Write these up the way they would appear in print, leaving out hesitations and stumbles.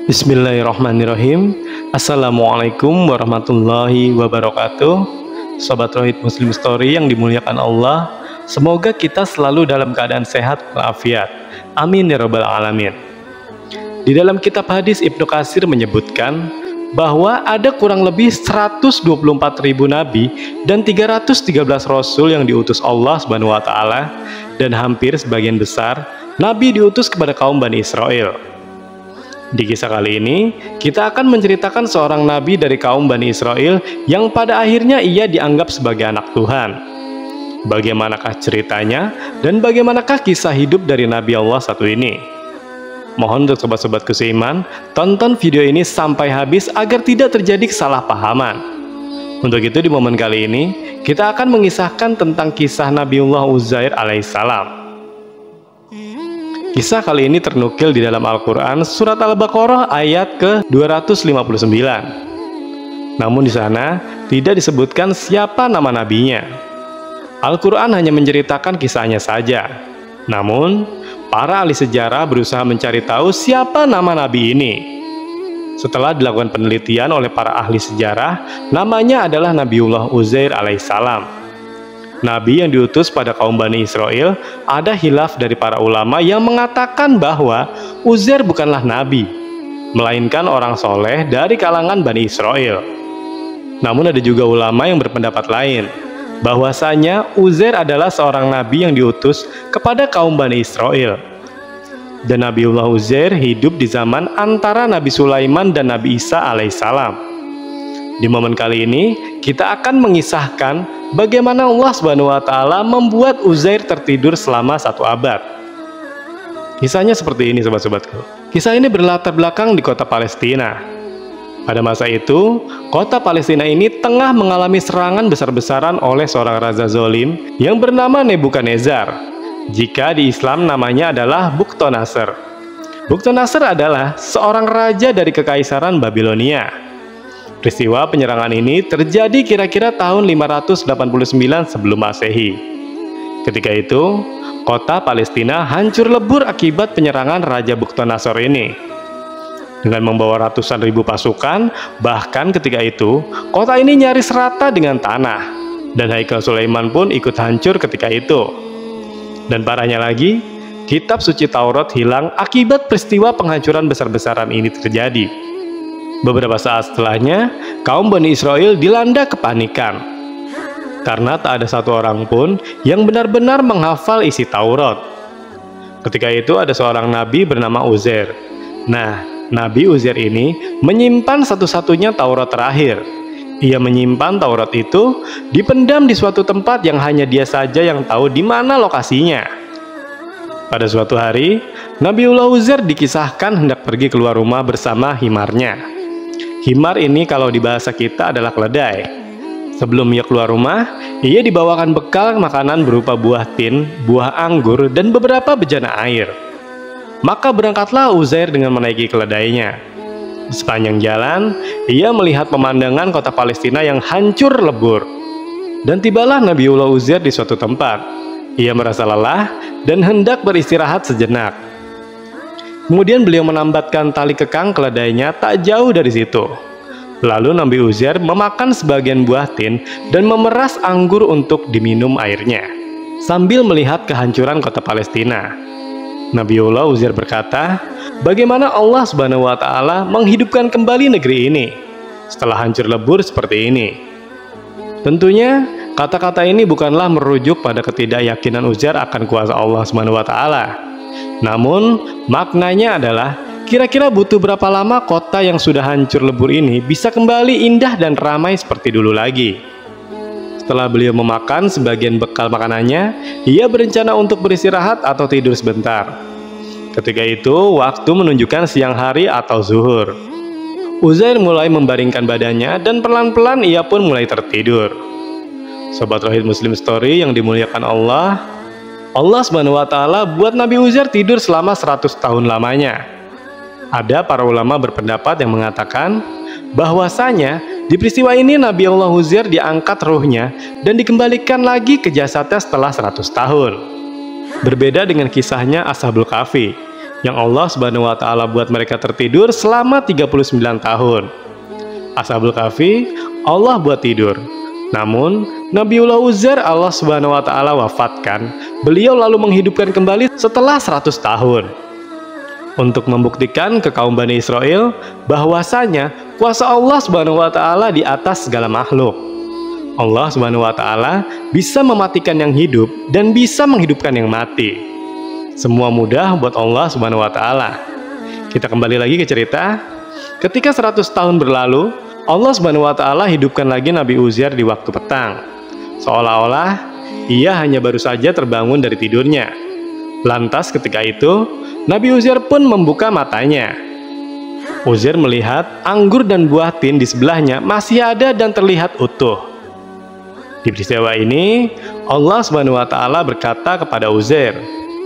Bismillahirrahmanirrahim. Assalamualaikum warahmatullahi wabarakatuh. Sobat Rohid Muslim Story yang dimuliakan Allah, semoga kita selalu dalam keadaan sehat walafiat. Amin ya rabbal alamin. Di dalam kitab hadis Ibnu Katsir menyebutkan bahwa ada kurang lebih 124.000 nabi dan 313 rasul yang diutus Allah Subhanahu wa taala, dan hampir sebagian besar nabi diutus kepada kaum Bani Israel. Di kisah kali ini, kita akan menceritakan seorang nabi dari kaum Bani Israel yang pada akhirnya ia dianggap sebagai anak Tuhan. Bagaimanakah ceritanya dan bagaimanakah kisah hidup dari Nabi Allah satu ini? Mohon untuk sobat-sobatku seiman, tonton video ini sampai habis agar tidak terjadi kesalahpahaman. Untuk itu di momen kali ini, kita akan mengisahkan tentang kisah Nabiullah Uzair alaihissalam. Kisah kali ini ternukil di dalam Al-Quran surat Al-Baqarah ayat ke-259. Namun di sana tidak disebutkan siapa nama nabinya. Al-Quran hanya menceritakan kisahnya saja. Namun, para ahli sejarah berusaha mencari tahu siapa nama nabi ini. Setelah dilakukan penelitian oleh para ahli sejarah, namanya adalah Nabiullah Uzair alaihissalam. Nabi yang diutus pada kaum Bani Israel. Ada khilaf dari para ulama yang mengatakan bahwa Uzair bukanlah nabi, melainkan orang soleh dari kalangan Bani Israel. Namun ada juga ulama yang berpendapat lain, bahwasanya Uzair adalah seorang nabi yang diutus kepada kaum Bani Israel. Dan Nabiullah Uzair hidup di zaman antara Nabi Sulaiman dan Nabi Isa alaihissalam. Di momen kali ini, kita akan mengisahkan bagaimana Allah Subhanahu wa taala membuat Uzair tertidur selama 1 abad. Kisahnya seperti ini, sobat-sobatku. Kisah ini berlatar belakang di kota Palestina. Pada masa itu, kota Palestina ini tengah mengalami serangan besar-besaran oleh seorang raja zalim yang bernama Nebukadnezar. Jika di Islam namanya adalah Bukhtanasar. Bukhtanasar adalah seorang raja dari kekaisaran Babilonia. Peristiwa penyerangan ini terjadi kira-kira tahun 589 sebelum Masehi. Ketika itu, kota Palestina hancur lebur akibat penyerangan Raja Bukhtanasar ini. Dengan membawa ratusan ribu pasukan, bahkan ketika itu, kota ini nyaris rata dengan tanah. Dan Haikal Sulaiman pun ikut hancur ketika itu. Dan parahnya lagi, kitab suci Taurat hilang akibat peristiwa penghancuran besar-besaran ini terjadi. Beberapa saat setelahnya, kaum Bani Israel dilanda kepanikan karena tak ada satu orang pun yang benar-benar menghafal isi Taurat. Ketika itu ada seorang nabi bernama Uzair. Nah, Nabi Uzair ini menyimpan satu-satunya Taurat terakhir. Ia menyimpan Taurat itu dipendam di suatu tempat yang hanya dia saja yang tahu di mana lokasinya. Pada suatu hari, Nabiullah Uzair dikisahkan hendak pergi keluar rumah bersama himarnya. Himar ini kalau di bahasa kita adalah keledai. Sebelum ia keluar rumah, ia dibawakan bekal makanan berupa buah tin, buah anggur, dan beberapa bejana air. Maka berangkatlah Uzair dengan menaiki keledainya. Di sepanjang jalan, ia melihat pemandangan kota Palestina yang hancur lebur. Dan tibalah Nabiullah Uzair di suatu tempat. Ia merasa lelah dan hendak beristirahat sejenak. Kemudian beliau menambatkan tali kekang keledainya tak jauh dari situ. Lalu Nabi Uzair memakan sebagian buah tin dan memeras anggur untuk diminum airnya, sambil melihat kehancuran kota Palestina. Nabiullah Uzair berkata, bagaimana Allah Subhanahu wa taala menghidupkan kembali negeri ini setelah hancur lebur seperti ini. Tentunya kata-kata ini bukanlah merujuk pada ketidakyakinan Uzair akan kuasa Allah Subhanahu wa taala. Namun, maknanya adalah kira-kira butuh berapa lama kota yang sudah hancur lebur ini bisa kembali indah dan ramai seperti dulu lagi. Setelah beliau memakan sebagian bekal makanannya, ia berencana untuk beristirahat atau tidur sebentar. Ketika itu, waktu menunjukkan siang hari atau zuhur. Uzair mulai membaringkan badannya dan pelan-pelan ia pun mulai tertidur. Sobat Rohid Muslim Story yang dimuliakan Allah, Allah Subhanahu wa taala buat Nabi Uzair tidur selama 100 tahun lamanya. Ada para ulama berpendapat yang mengatakan bahwasanya di peristiwa ini Nabi Allah Uzair diangkat ruhnya dan dikembalikan lagi ke jasadnya setelah 100 tahun. Berbeda dengan kisahnya Ashabul Kahfi, yang Allah Subhanahu wa Ta'ala buat mereka tertidur selama 39 tahun. Ashabul Kahfi Allah buat tidur. Namun Nabiullah Uzair Allah Subhanahu wa Ta'ala wafatkan. Beliau lalu menghidupkan kembali setelah 100 tahun. Untuk membuktikan ke kaum Bani Israel bahwasanya kuasa Allah Subhanahu wa Ta'ala di atas segala makhluk. Allah Subhanahu wa Ta'ala bisa mematikan yang hidup dan bisa menghidupkan yang mati. Semua mudah buat Allah Subhanahu wa Ta'ala. Kita kembali lagi ke cerita. Ketika 100 tahun berlalu, Allah Subhanahu wa Ta'ala hidupkan lagi Nabi Uzair di waktu petang. Seolah-olah ia hanya baru saja terbangun dari tidurnya. Lantas ketika itu, Nabi Uzair pun membuka matanya. Uzair melihat anggur dan buah tin di sebelahnya masih ada dan terlihat utuh. Di peristiwa ini, Allah Subhanahu wa Ta'ala berkata kepada Uzair,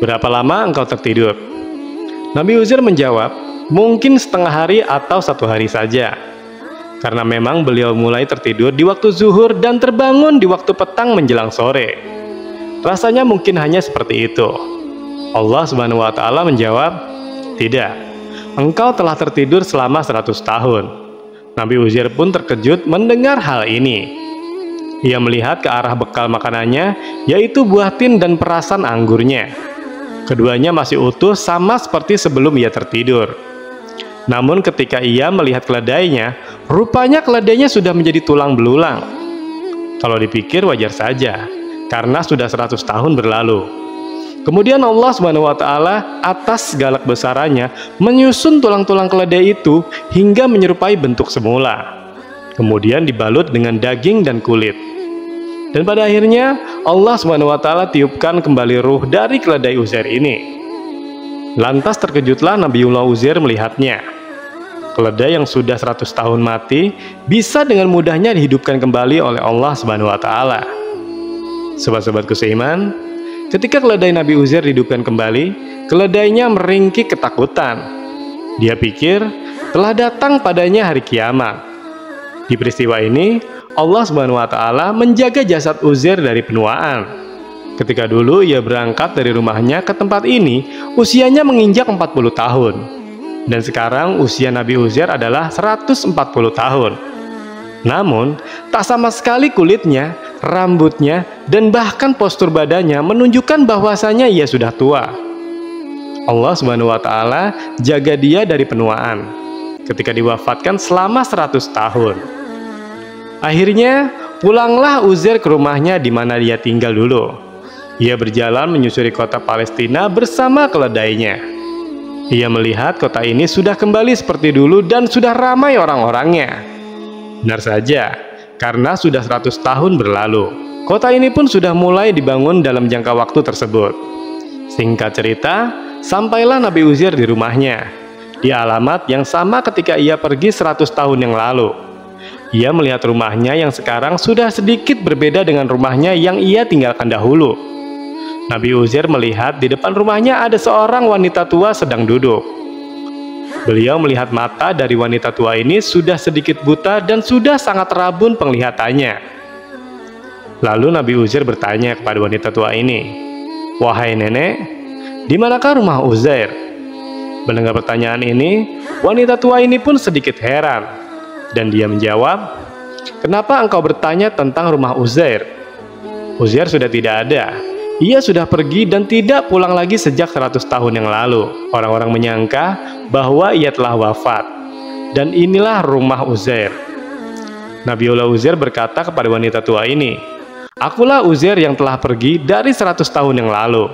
"Berapa lama engkau tertidur?" Nabi Uzair menjawab, "Mungkin setengah hari atau 1 hari saja." Karena memang beliau mulai tertidur di waktu zuhur dan terbangun di waktu petang menjelang sore. Rasanya mungkin hanya seperti itu. Allah Subhanahu wa Ta'ala menjawab, "Tidak, engkau telah tertidur selama 100 tahun." Nabi Uzair pun terkejut mendengar hal ini. Ia melihat ke arah bekal makanannya, yaitu buah tin dan perasan anggurnya. Keduanya masih utuh sama seperti sebelum ia tertidur. Namun ketika ia melihat keledainya, rupanya keledainya sudah menjadi tulang belulang. Kalau dipikir wajar saja, karena sudah 100 tahun berlalu. Kemudian Allah Subhanahu wa Ta'ala atas segala kebesarannya menyusun tulang-tulang keledai itu hingga menyerupai bentuk semula. Kemudian dibalut dengan daging dan kulit. Dan pada akhirnya Allah Subhanahu wa Ta'ala tiupkan kembali ruh dari keledai Uzair ini. Lantas terkejutlah Nabiullah Uzair melihatnya. Keledai yang sudah 100 tahun mati bisa dengan mudahnya dihidupkan kembali oleh Allah Subhanahu wa Ta'ala. Sobat-sobatku seiman, ketika keledai Nabi Uzair dihidupkan kembali, keledainya meringkik ketakutan. Dia pikir telah datang padanya hari kiamat. Di peristiwa ini, Allah Subhanahu wa Ta'ala menjaga jasad Uzair dari penuaan. Ketika dulu ia berangkat dari rumahnya ke tempat ini, usianya menginjak 40 tahun. Dan sekarang usia Nabi Uzair adalah 140 tahun. Namun, tak sama sekali kulitnya, rambutnya, dan bahkan postur badannya menunjukkan bahwasanya ia sudah tua. Allah Subhanahu wa Ta'ala jaga dia dari penuaan ketika diwafatkan selama 100 tahun. Akhirnya, pulanglah Uzair ke rumahnya di mana dia tinggal dulu. Ia berjalan menyusuri kota Palestina bersama keledainya. Ia melihat kota ini sudah kembali seperti dulu dan sudah ramai orang-orangnya. Benar saja, karena sudah 100 tahun berlalu. Kota ini pun sudah mulai dibangun dalam jangka waktu tersebut. Singkat cerita, sampailah Nabi Uzair di rumahnya, di alamat yang sama ketika ia pergi 100 tahun yang lalu. Ia melihat rumahnya yang sekarang sudah sedikit berbeda dengan rumahnya yang ia tinggalkan dahulu. Nabi Uzair melihat di depan rumahnya ada seorang wanita tua sedang duduk. Beliau melihat mata dari wanita tua ini sudah sedikit buta dan sudah sangat rabun penglihatannya. Lalu Nabi Uzair bertanya kepada wanita tua ini, "Wahai nenek, di manakah rumah Uzair?" Mendengar pertanyaan ini, wanita tua ini pun sedikit heran. Dan dia menjawab, "Kenapa engkau bertanya tentang rumah Uzair? Uzair sudah tidak ada. Ia sudah pergi dan tidak pulang lagi sejak 100 tahun yang lalu. Orang-orang menyangka bahwa ia telah wafat. Dan inilah rumah Uzair." Nabiullah Uzair berkata kepada wanita tua ini, "Akulah Uzair yang telah pergi dari 100 tahun yang lalu."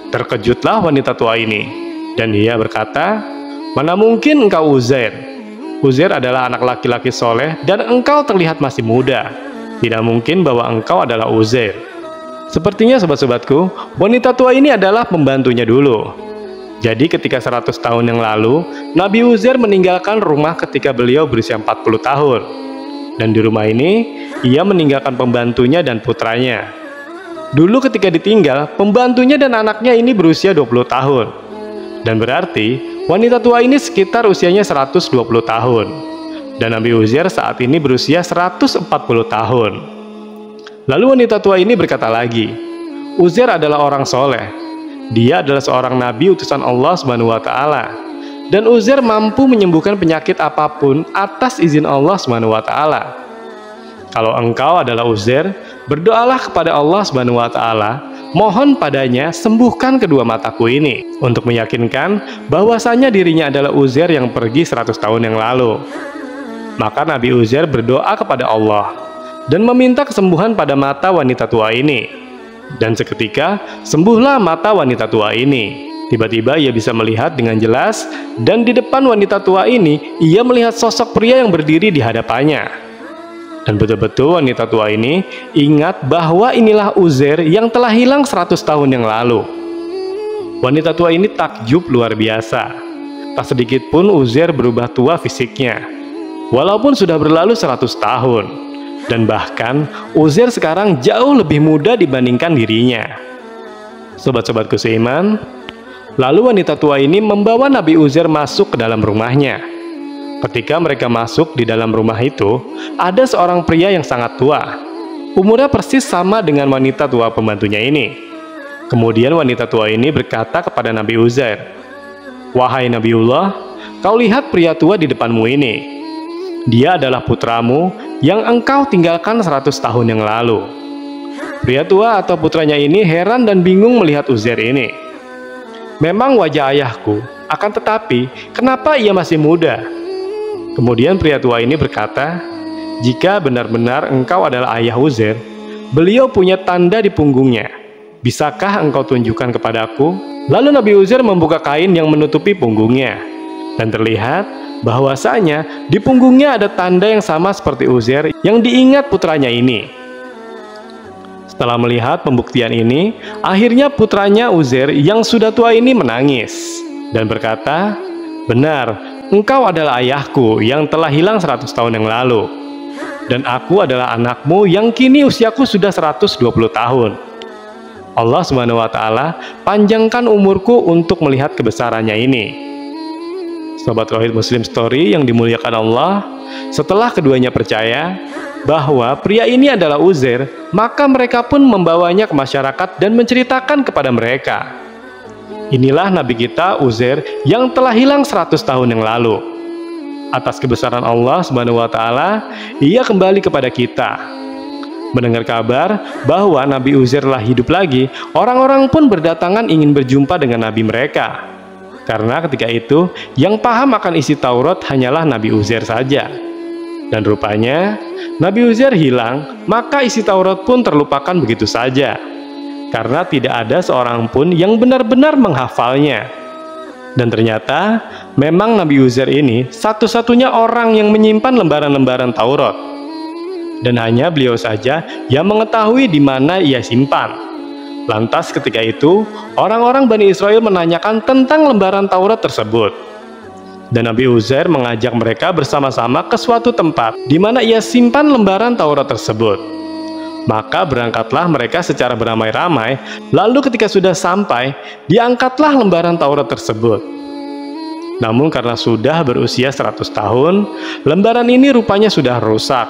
Terkejutlah wanita tua ini. Dan dia berkata, "Mana mungkin engkau Uzair? Uzair adalah anak laki-laki soleh dan engkau terlihat masih muda. Tidak mungkin bahwa engkau adalah Uzair." Sepertinya sobat-sobatku, wanita tua ini adalah pembantunya dulu. Jadi ketika 100 tahun yang lalu, Nabi Uzair meninggalkan rumah ketika beliau berusia 40 tahun. Dan di rumah ini, ia meninggalkan pembantunya dan putranya. Dulu ketika ditinggal, pembantunya dan anaknya ini berusia 20 tahun. Dan berarti, wanita tua ini sekitar usianya 120 tahun. Dan Nabi Uzair saat ini berusia 140 tahun. Lalu wanita tua ini berkata lagi, "Uzair adalah orang soleh. Dia adalah seorang nabi utusan Allah Subhanahu wa taala. Dan Uzair mampu menyembuhkan penyakit apapun atas izin Allah Subhanahu wa taala. Kalau engkau adalah Uzair, berdoalah kepada Allah Subhanahu wa taala, mohon padanya sembuhkan kedua mataku ini, untuk meyakinkan bahwasanya dirinya adalah Uzair yang pergi 100 tahun yang lalu. Maka Nabi Uzair berdoa kepada Allah dan meminta kesembuhan pada mata wanita tua ini. Dan seketika sembuhlah mata wanita tua ini. Tiba-tiba ia bisa melihat dengan jelas, dan di depan wanita tua ini ia melihat sosok pria yang berdiri di hadapannya. Dan betul-betul wanita tua ini ingat bahwa inilah Uzair yang telah hilang 100 tahun yang lalu. Wanita tua ini takjub luar biasa. Tak sedikit pun Uzair berubah tua fisiknya, walaupun sudah berlalu 100 tahun. Dan bahkan Uzair sekarang jauh lebih muda dibandingkan dirinya. Sobat-sobatku seiman, lalu wanita tua ini membawa Nabi Uzair masuk ke dalam rumahnya. Ketika mereka masuk di dalam rumah itu, ada seorang pria yang sangat tua. Umurnya persis sama dengan wanita tua pembantunya ini. Kemudian wanita tua ini berkata kepada Nabi Uzair, "Wahai Nabiullah, kau lihat pria tua di depanmu ini. Dia adalah putramu yang engkau tinggalkan 100 tahun yang lalu." Pria tua atau putranya ini heran dan bingung melihat Uzair ini. Memang wajah ayahku, akan tetapi kenapa ia masih muda? Kemudian pria tua ini berkata, "Jika benar-benar engkau adalah ayah Uzair, beliau punya tanda di punggungnya. Bisakah engkau tunjukkan kepadaku?" Lalu Nabi Uzair membuka kain yang menutupi punggungnya, dan terlihat bahwasanya di punggungnya ada tanda yang sama seperti Uzair yang diingat putranya ini. Setelah melihat pembuktian ini, akhirnya putranya Uzair yang sudah tua ini menangis dan berkata, "Benar, engkau adalah ayahku yang telah hilang 100 tahun yang lalu, dan aku adalah anakmu yang kini usiaku sudah 120 tahun. Allah Subhanahu wa taala panjangkan umurku untuk melihat kebesarannya ini." Sobat Rohid Muslim Story yang dimuliakan Allah, setelah keduanya percaya bahwa pria ini adalah Uzair, maka mereka pun membawanya ke masyarakat dan menceritakan kepada mereka, "Inilah Nabi kita Uzair yang telah hilang 100 tahun yang lalu. Atas kebesaran Allah Subhanahu wa taala, ia kembali kepada kita." Mendengar kabar bahwa Nabi Uzair telah hidup lagi, orang-orang pun berdatangan ingin berjumpa dengan Nabi mereka. Karena ketika itu, yang paham akan isi Taurat hanyalah Nabi Uzair saja. Dan rupanya, Nabi Uzair hilang, maka isi Taurat pun terlupakan begitu saja. Karena tidak ada seorang pun yang benar-benar menghafalnya. Dan ternyata, memang Nabi Uzair ini satu-satunya orang yang menyimpan lembaran-lembaran Taurat. Dan hanya beliau saja yang mengetahui di mana ia simpan. Lantas ketika itu, orang-orang Bani Israel menanyakan tentang lembaran Taurat tersebut. Dan Nabi Uzair mengajak mereka bersama-sama ke suatu tempat di mana ia simpan lembaran Taurat tersebut. Maka berangkatlah mereka secara beramai-ramai, lalu ketika sudah sampai, diangkatlah lembaran Taurat tersebut. Namun karena sudah berusia 100 tahun, lembaran ini rupanya sudah rusak,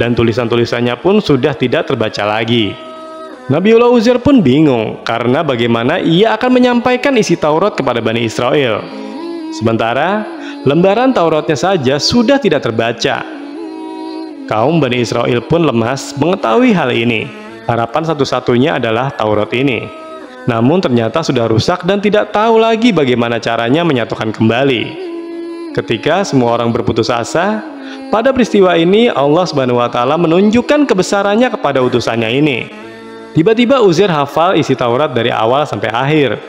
dan tulisan-tulisannya pun sudah tidak terbaca lagi. Nabiullah Uzair pun bingung karena bagaimana ia akan menyampaikan isi Taurat kepada Bani Israel. Sementara lembaran Tauratnya saja sudah tidak terbaca. Kaum Bani Israel pun lemas mengetahui hal ini. Harapan satu-satunya adalah Taurat ini. Namun ternyata sudah rusak dan tidak tahu lagi bagaimana caranya menyatukan kembali. Ketika semua orang berputus asa, pada peristiwa ini Allah Subhanahu wa taala menunjukkan kebesarannya kepada utusannya ini. Tiba-tiba Uzair hafal isi Taurat dari awal sampai akhir.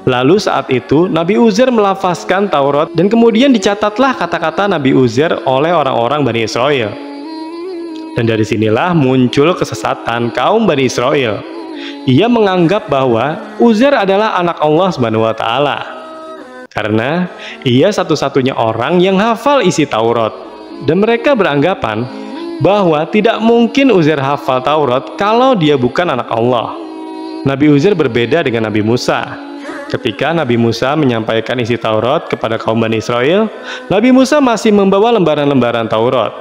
Lalu saat itu Nabi Uzair melafazkan Taurat dan kemudian dicatatlah kata-kata Nabi Uzair oleh orang-orang Bani Israel. Dan dari sinilah muncul kesesatan kaum Bani Israel. Ia menganggap bahwa Uzair adalah anak Allah Subhanahu wa taala. Karena ia satu-satunya orang yang hafal isi Taurat. Dan mereka beranggapan bahwa tidak mungkin Uzair hafal Taurat kalau dia bukan anak Allah. Nabi Uzair berbeda dengan Nabi Musa. Ketika Nabi Musa menyampaikan isi Taurat kepada kaum Bani Israel, Nabi Musa masih membawa lembaran-lembaran Taurat.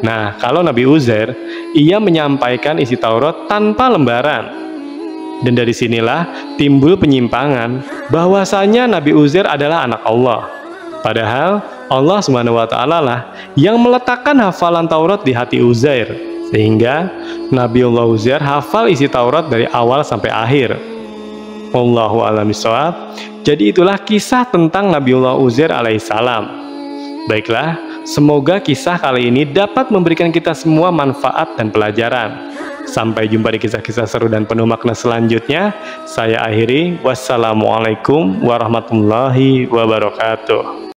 Nah, kalau Nabi Uzair, ia menyampaikan isi Taurat tanpa lembaran. Dan dari sinilah timbul penyimpangan bahwasanya Nabi Uzair adalah anak Allah. Padahal Allah SWT lah yang meletakkan hafalan Taurat di hati Uzair, sehingga Nabiullah Uzair hafal isi Taurat dari awal sampai akhir. Wallahu a'lam bishawab. Jadi itulah kisah tentang Nabiullah Uzair alaihissalam. Baiklah, semoga kisah kali ini dapat memberikan kita semua manfaat dan pelajaran. Sampai jumpa di kisah-kisah seru dan penuh makna selanjutnya. Saya akhiri. Wassalamualaikum warahmatullahi wabarakatuh.